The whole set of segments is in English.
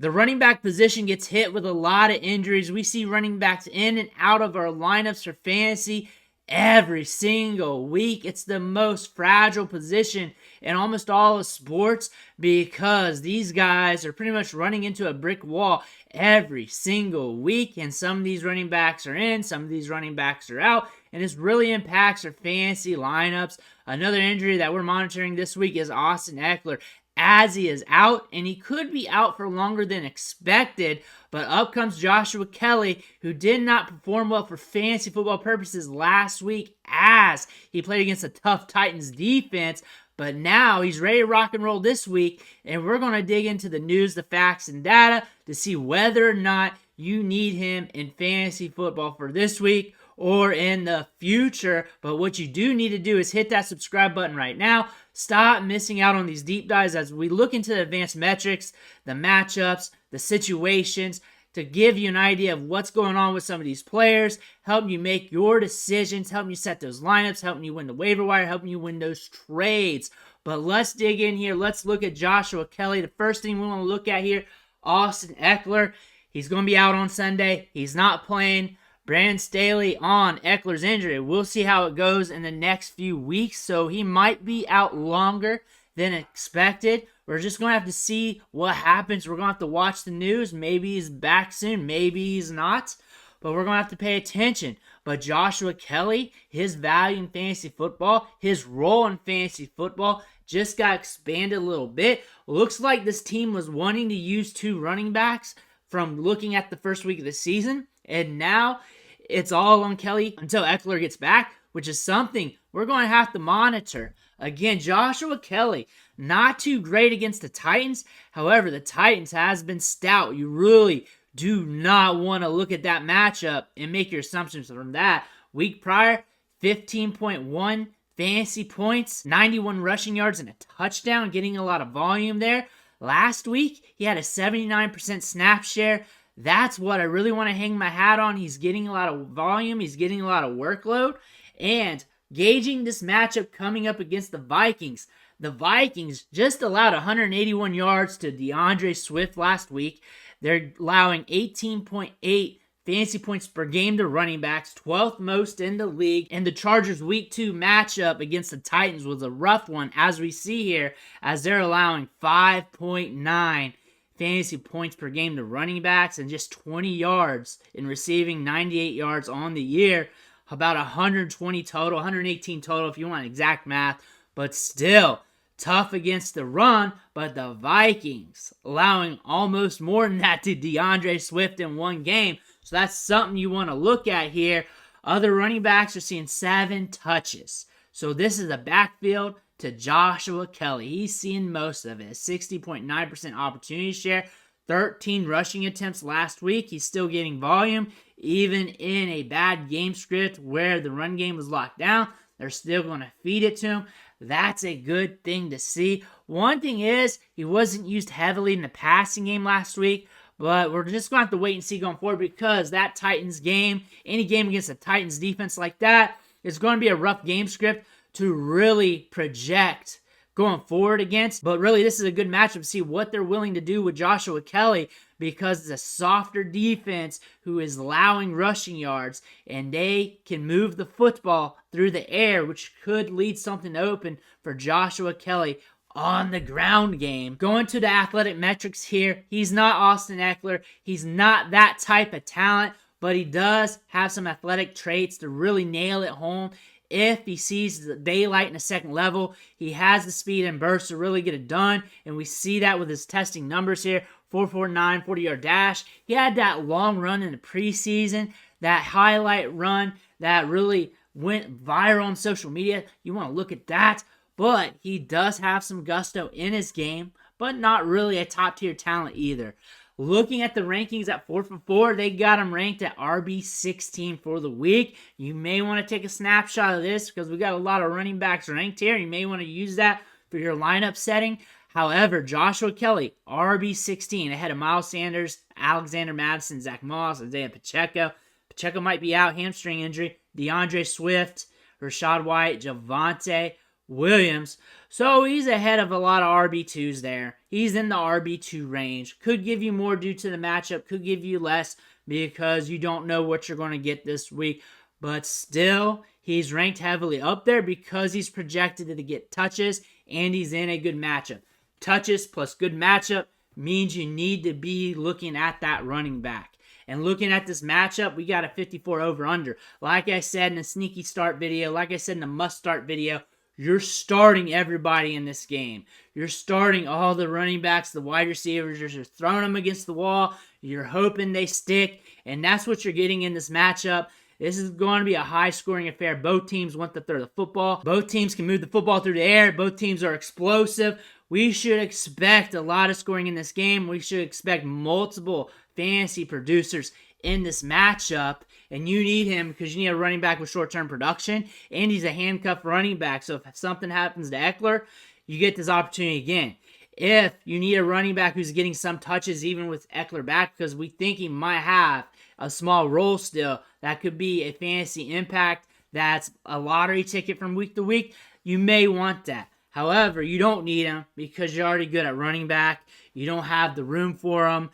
The running back position gets hit with a lot of injuries. We see running backs in and out of our lineups for fantasy every single week. It's the most fragile position in almost all of sports because these guys are pretty much running into a brick wall every single week. And some of these running backs are in, some of these running backs are out. And this really impacts our fantasy lineups. Another injury that we're monitoring this week is Austin Ekeler, as he is out, and he could be out for longer than expected. But up comes Joshua Kelley, who did not perform well for fantasy football purposes last week as he played against a tough Titans defense. But now he's ready to rock and roll this week, and we're going to dig into the news, the facts, and data to see whether or not you need him in fantasy football for this week or in the future. But what you do need to do is hit that subscribe button right now. Stop missing out on these deep dives as we look into the advanced metrics, the matchups, the situations, to give you an idea of what's going on with some of these players, helping you make your decisions, helping you set those lineups, helping you win the waiver wire, helping you win those trades. But let's dig in here. Let's look at Joshua Kelley. The first thing we want to look at here, Austin Ekeler. He's going to be out on Sunday. He's not playing. Brandon Staley on Ekeler's injury. We'll see how it goes in the next few weeks. So he might be out longer than expected. We're just going to have to see what happens. We're going to have to watch the news. Maybe he's back soon. Maybe he's not. But we're going to have to pay attention. But Joshua Kelley, his value in fantasy football, his role in fantasy football just got expanded a little bit. Looks like this team was wanting to use two running backs from looking at the first week of the season. And now it's all on Kelley until Ekeler gets back, which is something we're going to have to monitor. Again, Joshua Kelley, not too great against the Titans. However, the Titans has been stout. You really do not want to look at that matchup and make your assumptions from that. Week prior, 15.1 fantasy points, 91 rushing yards, and a touchdown, getting a lot of volume there. Last week, he had a 79% snap share. That's what I really want to hang my hat on. He's getting a lot of volume. He's getting a lot of workload. And gauging this matchup coming up against the Vikings. The Vikings just allowed 181 yards to DeAndre Swift last week. They're allowing 18.8 fantasy points per game to running backs, 12th most in the league. And the Chargers' Week 2 matchup against the Titans was a rough one, as we see here, as they're allowing 5.9 fantasy points per game to running backs and just 20 yards in receiving, 98 yards on the year. About 120 total, 118 total if you want exact math, but still tough against the run. But the Vikings allowing almost more than that to DeAndre Swift in one game. So that's something you want to look at here. Other running backs are seeing 7 touches. So this is a backfield to Joshua Kelley. He's seeing most of it. 60.9% opportunity share. 13 rushing attempts last week. He's still getting volume. Even in a bad game script where the run game was locked down, they're still going to feed it to him. That's a good thing to see. One thing is, he wasn't used heavily in the passing game last week, but we're just going to have to wait and see going forward because that Titans game, any game against a Titans defense like that, is going to be a rough game script to really project going forward against. But really, this is a good matchup to see what they're willing to do with Joshua Kelley because it's a softer defense who is allowing rushing yards, and they can move the football through the air, which could lead something open for Joshua Kelley on the ground game. Going to the athletic metrics here, he's not Austin Ekeler. He's not that type of talent, but he does have some athletic traits to really nail it home. If he sees the daylight in a second level, he has the speed and burst to really get it done. And we see that with his testing numbers here. 4.49 40-yard dash. He had that long run in the preseason, that highlight run that really went viral on social media. You want to look at that. But he does have some gusto in his game, but not really a top-tier talent either. Looking at the rankings at 4 they got him ranked at RB16 for the week. You may want to take a snapshot of this because we got a lot of running backs ranked here. You may want to use that for your lineup setting. However, Joshua Kelley, RB16, ahead of Miles Sanders, Alexander Madison, Zach Moss, Isaiah Pacheco. Pacheco might be out, hamstring injury. DeAndre Swift, Rashad White, Javonte Williams. So he's ahead of a lot of RB2s there. He's in the RB2 range. Could give you more due to the matchup, could give you less because you don't know what you're going to get this week. But still, he's ranked heavily up there because he's projected to get touches and he's in a good matchup. Touches plus good matchup means you need to be looking at that running back. And looking at this matchup, we got a 54 over-under. Like I said in the sneaky start video, like I said in the must-start video, you're starting everybody in this game. You're starting all the running backs, the wide receivers. You're throwing them against the wall. You're hoping they stick. And that's what you're getting in this matchup. This is going to be a high-scoring affair. Both teams want to throw the football. Both teams can move the football through the air. Both teams are explosive. We should expect a lot of scoring in this game. We should expect multiple fantasy producers in this matchup. And you need him because you need a running back with short-term production. And he's a handcuffed running back. So if something happens to Ekeler, you get this opportunity again. If you need a running back who's getting some touches even with Ekeler back, because we think he might have a small role still, that could be a fantasy impact, that's a lottery ticket from week to week, you may want that. However, you don't need him because you're already good at running back. You don't have the room for him.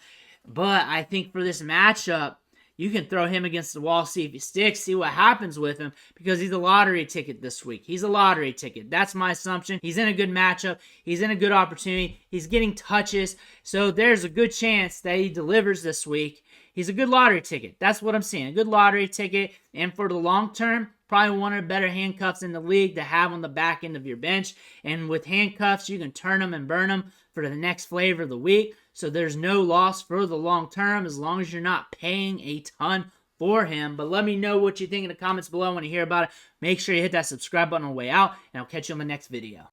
But I think for this matchup, you can throw him against the wall, see if he sticks, see what happens with him, because he's a lottery ticket this week. He's a lottery ticket. That's my assumption. He's in a good matchup. He's in a good opportunity. He's getting touches. So there's a good chance that he delivers this week. He's a good lottery ticket. That's what I'm seeing. A good lottery ticket. And for the long term, probably one of the better handcuffs in the league to have on the back end of your bench. And with handcuffs, you can turn them and burn them for the next flavor of the week. So there's no loss for the long term as long as you're not paying a ton for him. But let me know what you think in the comments below. I want to hear about it. Make sure you hit that subscribe button on the way out, and I'll catch you on the next video.